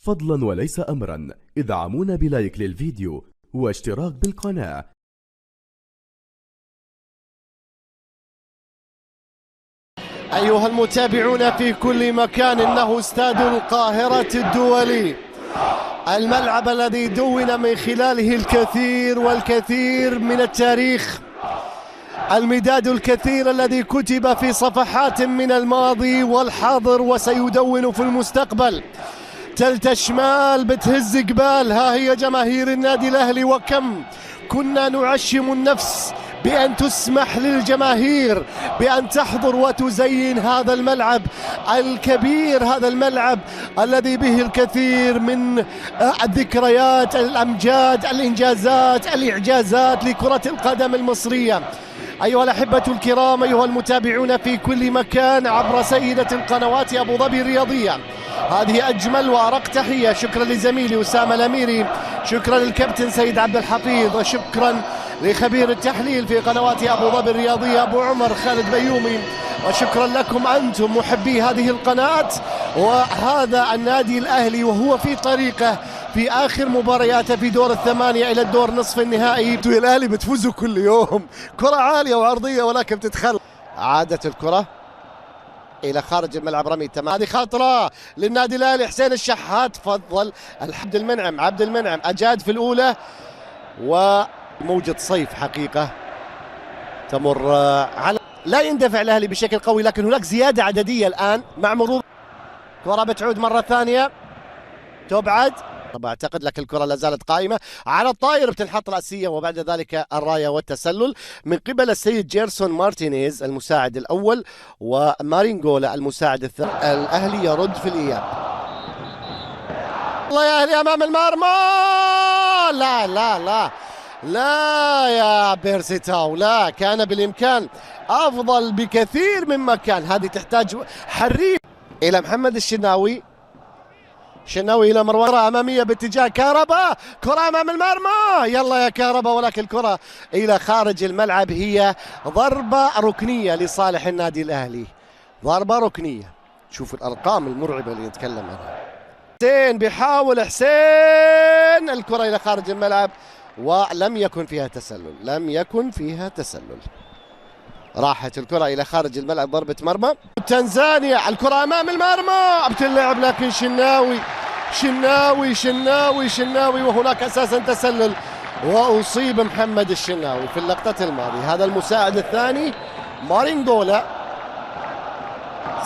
فضلا وليس أمرا ادعمونا بلايك للفيديو واشتراك بالقناة. أيها المتابعون في كل مكان، إنه استاد القاهرة الدولي، الملعب الذي دون من خلاله الكثير والكثير من التاريخ، المداد الكثير الذي كتب في صفحات من الماضي والحاضر وسيدون في المستقبل. تلت شمال بتهز جبال، ها هي جماهير النادي الأهلي، وكم كنا نعشم النفس بأن تسمح للجماهير بأن تحضر وتزين هذا الملعب الكبير، هذا الملعب الذي به الكثير من الذكريات، الأمجاد، الإنجازات، الإعجازات لكرة القدم المصرية. أيها الأحبة الكرام، أيها المتابعون في كل مكان عبر سيدة القنوات أبو ظبي الرياضية، هذه أجمل وأرق تحية. شكرا لزميلي أسامة الأميري، شكرا للكابتن سيد عبد الحفيظ، وشكرا لخبير التحليل في قنوات أبو ظبي الرياضية أبو عمر خالد بيومي، وشكرا لكم أنتم محبي هذه القناة. وهذا النادي الأهلي وهو في طريقه في آخر مبارياته في دور الثمانية إلى الدور نصف النهائي. الأهلي بتفوزوا كل يوم، كرة عالية وعرضية ولكن بتتخلى. عادت الكرة إلى خارج الملعب، رمي تمام، هذه خطرة للنادي الأهلي. حسين الشحات فضل عبد المنعم أجاد في الأولى، وموجة صيف حقيقة تمر على، لا يندفع الأهلي بشكل قوي، لكن هناك زيادة عددية الآن مع مرور. كرة بتعود مرة ثانية، تبعد اعتقد، لكن الكرة لا زالت قائمة على الطائر، بتنحط رأسية، وبعد ذلك الراية والتسلل من قبل السيد جيرسون مارتينيز المساعد الأول ومارينجولا المساعد الثاني. الأهلي يرد في الإياب. الله يا أهلي أمام المرمى، لا لا لا لا يا بيرسي تاو، لا، كان بالإمكان أفضل بكثير مما كان. هذه تحتاج حريف إلى محمد الشناوي، شناوي إلى مروان، أمامية باتجاه كهرباء، كرة أمام المرمى، يلا يا كهرباء، ولكن الكرة إلى خارج الملعب. هي ضربة ركنية لصالح النادي الأهلي، ضربة ركنية. شوفوا الأرقام المرعبة اللي نتكلم عنها. حسين بيحاول، حسين الكرة إلى خارج الملعب، ولم يكن فيها تسلل، لم يكن فيها تسلل. راحت الكرة إلى خارج الملعب، ضربة مرمى تنزانيا، الكرة أمام المرمى بتلعب، لكن شناوي وهناك أساسا تسلل، وأصيب محمد الشناوي في اللقطة الماضية. هذا المساعد الثاني مارينجولا.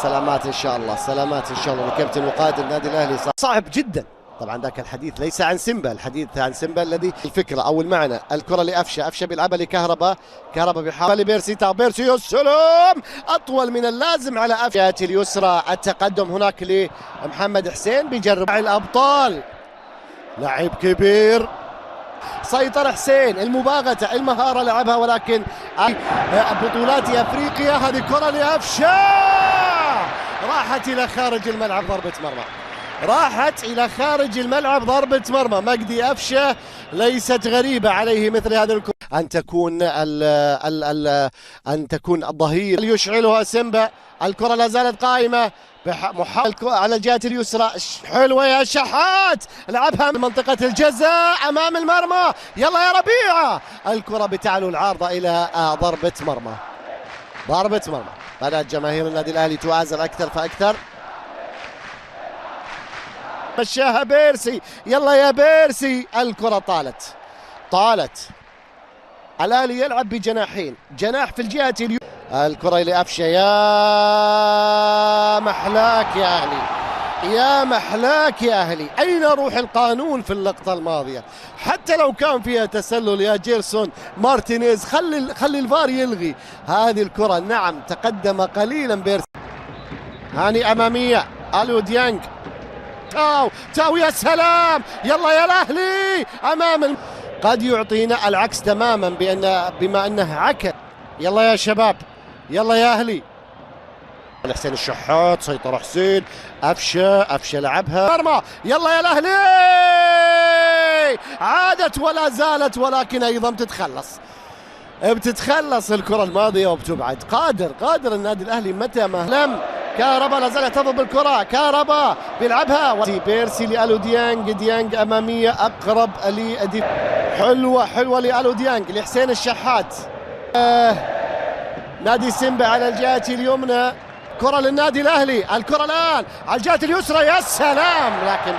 سلامات إن شاء الله، سلامات إن شاء الله لكابتن وقائد النادي الأهلي. صعب جدا طبعا، ذاك الحديث ليس عن سيمبا، الحديث عن سيمبا الذي الفكرة أو المعنى. الكرة لأفشة بيلعبها لكهرباء، كهرباء بيحاول لبيرسي تاو، بيرسي السلام أطول من اللازم على أفشة اليسرى. التقدم هناك لمحمد حسين، بيجرب الأبطال، لاعب كبير، سيطر حسين، المباغتة، المهارة لعبها، ولكن بطولات أفريقيا. هذه كرة لأفشة راحت إلى خارج الملعب، ضربة مرمى، راحت إلى خارج الملعب، ضربة مرمى. مجدي أفشة ليست غريبة عليه مثل هذه الكرة، أن تكون الظهير يشعلها سيمبا. الكرة لا زالت قائمة، محاولة على الجهة اليسرى، حلوة يا شحات، لعبها من منطقة الجزاء أمام المرمى، يلا يا ربيعة، الكرة بتعلو العارضة إلى ضربة مرمى، ضربة مرمى. بدأت جماهير النادي الأهلي تعازل أكثر فأكثر. مشاها بيرسي، يلا يا بيرسي، الكرة طالت. الأهلي يلعب بجناحين، جناح في الجهة اليمنى. الكرة إلى أفشة، يا محلاك يا أهلي، يا محلاك يا أهلي. أين روح القانون في اللقطة الماضية؟ حتى لو كان فيها تسلل يا جيرسون مارتينيز، خلي الفار يلغي هذه الكرة. نعم تقدم قليلا بيرسي. هاني أمامية، أليو ديانج، تاو يا سلام، يلا يا الأهلي أمام قد يعطينا العكس تماما بما أنه عكس. يلا يا شباب، يلا يا أهلي. حسين الشحات، سيطر حسين، أفشة لعبها مرمى، يلا يا الأهلي، عادت ولا زالت، ولكن أيضا بتتخلص الكرة الماضية وبتبعد. قادر النادي الأهلي متى ما لم كهربا لا زال يحتفظ بالكرة، كهربا بيلعبها بيرسي لألو ديانج، ديانج أمامية أقرب حلوة لألو ديانج لحسين الشحات. نادي سيمبا على الجهة اليمنى، كرة للنادي الأهلي، الكرة الآن على الجهة اليسرى، يا سلام، لكن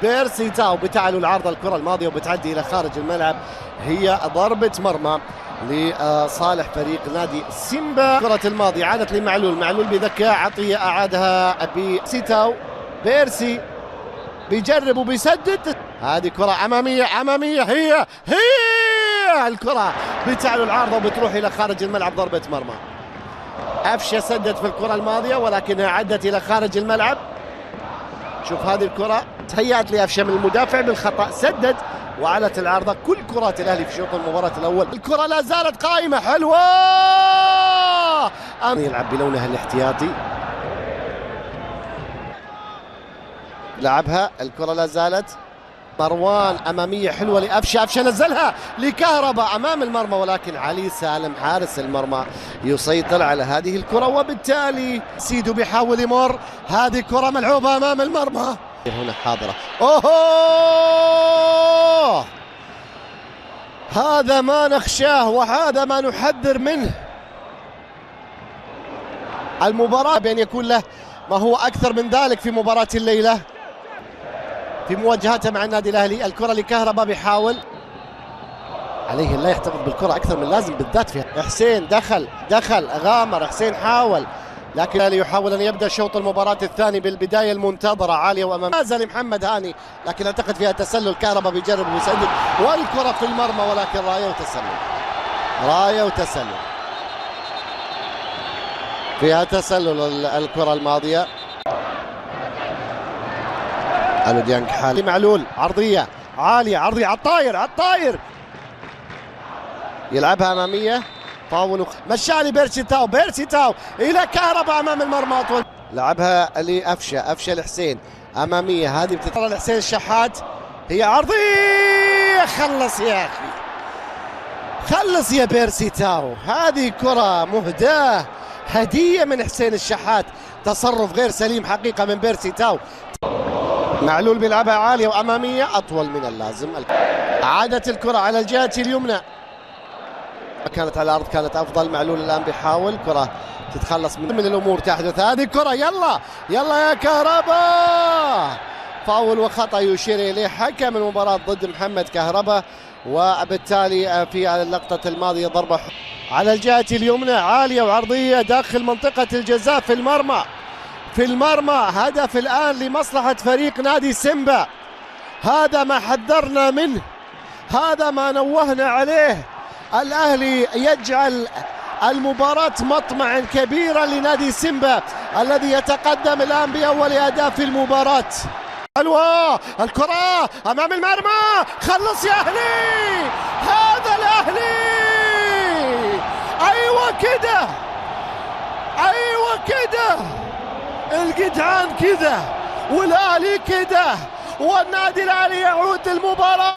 بيرسي تاو بتعلو العارضة الكرة الماضية وبتعدي إلى خارج الملعب. هي ضربة مرمى لصالح فريق نادي سيمبا. كرة الماضية عادت لمعلول بذكاء، عطية أعادها بسيتاو، بيرسي بيجرب وبيسدد. هذه كرة أمامية هي الكرة بتعلو العارضة وبتروح إلى خارج الملعب، ضربة مرمى. أفشة سدد في الكرة الماضية ولكنها عدت إلى خارج الملعب. شوف هذه الكرة تهيأت لأفشة من المدافع بالخطأ، سدد وعلت العارضة. كل كرات الأهلي في شوط المباراة الأول. الكرة لا زالت قائمة، حلوة، يلعب بلونها الاحتياطي، لعبها الكرة لا زالت. مروان أمامية حلوة لأفشة، أفشة نزلها لكهربا أمام المرمى، ولكن علي سالم حارس المرمى يسيطر على هذه الكرة، وبالتالي سيدو بيحاول يمر. هذه كرة ملعوبة أمام المرمى، هنا حاضرة. أوه، هذا ما نخشاه وهذا ما نحذر منه. المباراة بأن يكون له ما هو أكثر من ذلك في مباراة الليلة في مواجهته مع النادي الأهلي. الكرة لكهربا بيحاول، عليه لا يحتفظ بالكرة أكثر من لازم بالذات فيها. حسين دخل غامر، حسين حاول، لكن الأهلي يحاول أن يبدأ شوط المباراة الثاني بالبداية المنتظرة عالية وأمام نازل محمد هاني، لكن اعتقد فيها تسلل. كهربا بيجرب ويسدد والكرة في المرمى، ولكن راية وتسلل فيها تسلل. الكرة الماضية ألو ديانج حالي، معلول عرضية عالية، عرضية على الطاير يلعبها أمامية، فاول مشالي بيرسي تاو إلى كهربا أمام المرمى أطول، لعبها لأفشة لحسين أمامية، هذه بتتطلع لحسين الشحات، هي عرضية، خلص يا أخي، خلص يا بيرسي تاو. هذه كرة مهداة، هدية من حسين الشحات، تصرف غير سليم حقيقة من بيرسي تاو. معلول بيلعبها عالية وأمامية أطول من اللازم. عادت الكرة على الجهة اليمنى، كانت على الأرض كانت أفضل. معلول الآن بيحاول كرة تتخلص من الأمور تحدث. هذه كرة، يلا يا كهربا، فاول وخطأ يشير إليه حكم المباراة ضد محمد كهربا، وبالتالي في اللقطة الماضية ضربة على الجهة اليمنى عالية وعرضية داخل منطقة الجزاء في المرمى. هدف الآن لمصلحة فريق نادي سيمبا. هذا ما حذرنا منه، هذا ما نوهنا عليه. الأهلي يجعل المباراة مطمعا كبيرا لنادي سيمبا الذي يتقدم الآن بأول أهداف المباراة. حلوة الكرة أمام المرمى، خلص يا أهلي، هذا الأهلي، أيوة كده الجدعان كده، والأهلي كده، والنادي الأهلي يعود المباراة.